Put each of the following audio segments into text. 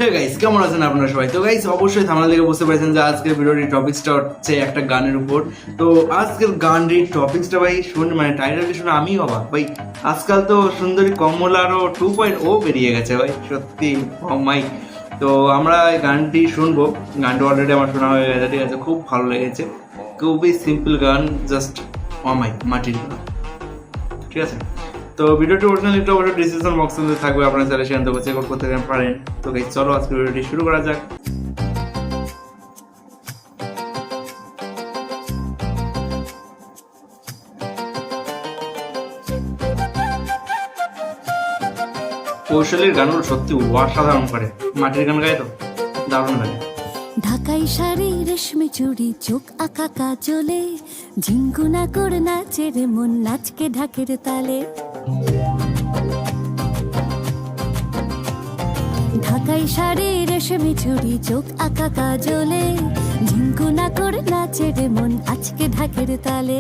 হ্যাঁ গাইস, কেমন আছেন আপনারা সবাই? তো গাইস অবশ্যই থাম্বনেল দেখে বুঝতে পারছেন যে আজকের ভিডিওর টপিকসটা হচ্ছে একটা গানের উপর। তো আজকের গানের টপিকসটা ভাই শুনে মানে টাইটেলটা শুনে আমি অবাক ভাই। আজকাল তো সুন্দরী কমলারও 2.0 বেরিয়ে গেছে ভাই, সত্যি মাই। তো আমরা এই গানটি শুনবো। গানটা অলরেডি আমার শোনা হয়ে গেছে, ঠিক আছে? খুব ভালো লেগেছে, খুবই সিম্পল গান, জাস্ট মাই মাটির গান, ঠিক আছে? তো ভিডিওটি অরিজিনাল লিঙ্কটা অবশ্যই ডিসক্রিপশন বক্সে থাকবে, আপনারা চাইলে সেখান থেকে চেক আউট করতে পারেন। তো গাইস চলো আজকে ভিডিওটি শুরু করা যাক। কৌশলের গানগুলো সত্যি অসাধারণ করে, মাটির গান গায় তো দারুণ লাগে। ঢাকাই শাড়ি রেশমি চুড়ি চোখ আঁকা কাজলে ঝিঙ্গুনা করে নাচে রে মন নাচকে ঢাকের তালে। ঢাকাই শাড়ি রেশমি চুড়ি চোখ আঁকা কাজলে ঝিঙ্গুনা করে নাচে রে মন আজকে ঢাকের তালে।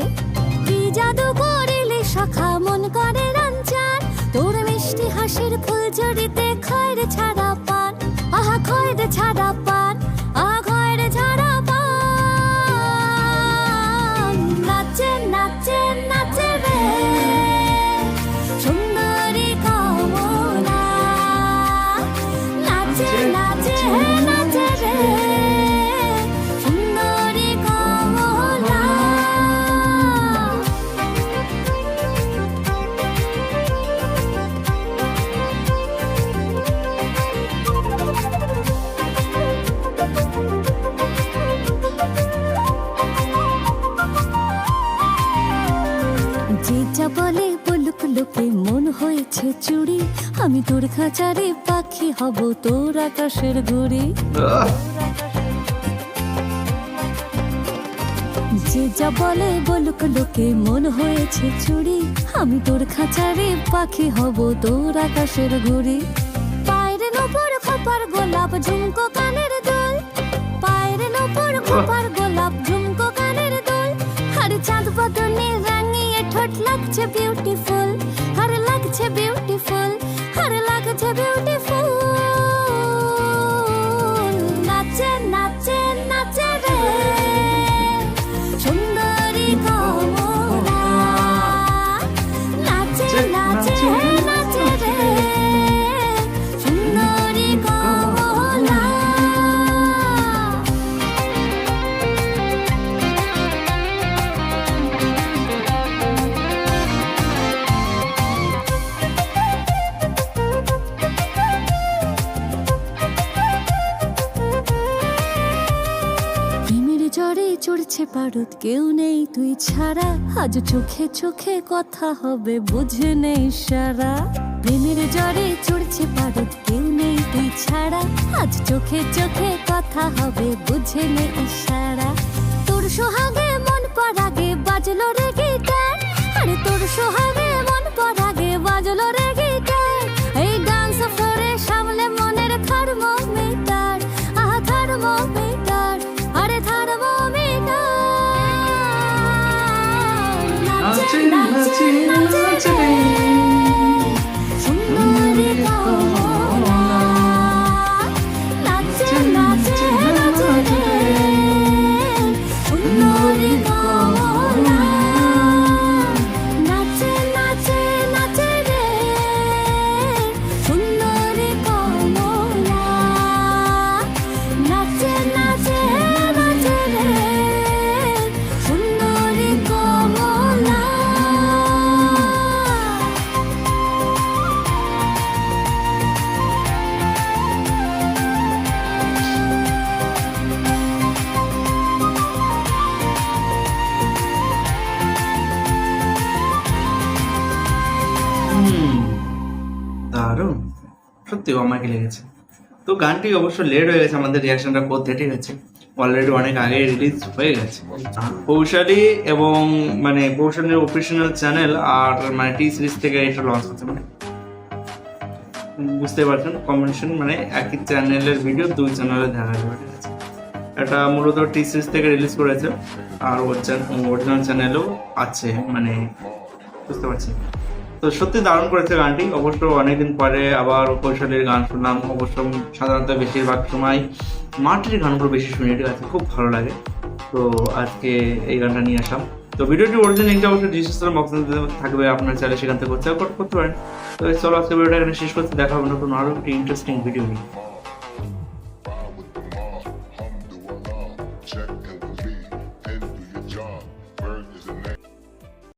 কি জাদু করিলে সখা মন করে রঞ্জান, তোর মিষ্টি হাসির ফুল জড়িতে খয়ের ছাড়া পান, আহা খয়ের ছাড়া পান, আহা খয়ের ছাড়া পান। নাচে নাচে নাচে রে সুন্দরী কমলা, নাচে নাচে নাচে রে সুন্দরী কমলা। যে যা বলে বলুক লোকে মন হয়েছে চুড়ি, আমি তোর খাঁচারে পাখি হব তোর আকাশের ঘুড়ি। যে যা বলে বলুক লোকে মন হয়েছে চুড়ি, আমি তোর খাঁচারে পাখি হব তোর আকাশের ঘুড়ি। পায়ের ওপর খোপার গোলাপ ঝুমকো কানের দোল, পায়ের ওপর খোপার গোলাপ ঝুমকো কানের দোল। আর চাঁদ বদনে রাঙিয়ে ঠোঁট লাগছে বিউটিফুল, আর লাগছে বিউটিফুল, আর লাগছে বিউটিফুল। নাচে নাচে নাচে রে সুন্দরী কমলা, নাচে নাচে নাচে রে সুন্দরী কমলা। প্রেমের জ্বরে চড়ছে পারদ, কেউ নেই তুই ছাড়া, আজ চোখে চোখে কথা হবে বুঝে নেই সারা। প্রেমের জ্বরে চড়ছে পারদ, কেউ নেই তুই ছাড়া, আজ চোখে চোখে কথা হবে বুঝে নেই ইশারা। তোর সোহাগে মন পরাগে বাজলো রে গিটার, আরে তোর সোহাগে মন পরাগে বাজলো রে গিটার। এই ডান্স ফ্লোরে সামলে মনের থার্মোমিটার, আহা থার্মোমিটার, আরে থার্মোমিটার। নাচে নাচে নাচে রে সুন্দরী কমলা, নাচে নাচে নাচে রে সুন্দরী কমলা। নাচে নাচে নাচে রে সুন্দরী কমলা, নাচে নাচে নাচে রে সুন্দরী কমলা। দারুণ, সত্যি আমাকে লেগেছে। তো গানটি অবশ্য লেট হয়ে গেছে আমাদের রিয়াকশনটা করতে, ঠিক আছে? অলরেডি অনেক আগে রিলিজ হয়ে গেছে। কৌশালী এবং মানে কৌশালীর অফিসিয়াল চ্যানেল আর মানে টি সিরিজ থেকে এটা লঞ্চ করছে, মানে বুঝতে পারছেন কম্বিনেশন, মানে একই চ্যানেলের ভিডিও দুই চ্যানেলে দেখা যাবে, ঠিক আছে? এটা মূলত টি সিরিজ থেকে রিলিজ করেছে আর অরিজিনাল চ্যানেলও আছে, মানে বুঝতে পারছি। তো সত্যি দারুণ করেছে গানটি। অবশ্য অনেকদিন পরে আবার কৈশোরের গান শুনলাম। অবশ্য সাধারণত বেশিরভাগ সময় মাটির গানগুলো বেশি শুনি, ঠিক আছে, খুব ভালো লাগে। তো আজকে এই গানটা নিয়ে আসলাম। তো ভিডিওটি অরিজিনাল লিঙ্কটা অবশ্যই ডিসক্রিপশন বক্সে থাকবে, আপনারা চাইলে সেখান থেকে চেক করতে পারেন। তো চলো আজকে ভিডিওটা এখানে শেষ করতে, দেখা হবে নতুন আরো একটি ইন্টারেস্টিং ভিডিও নিয়ে।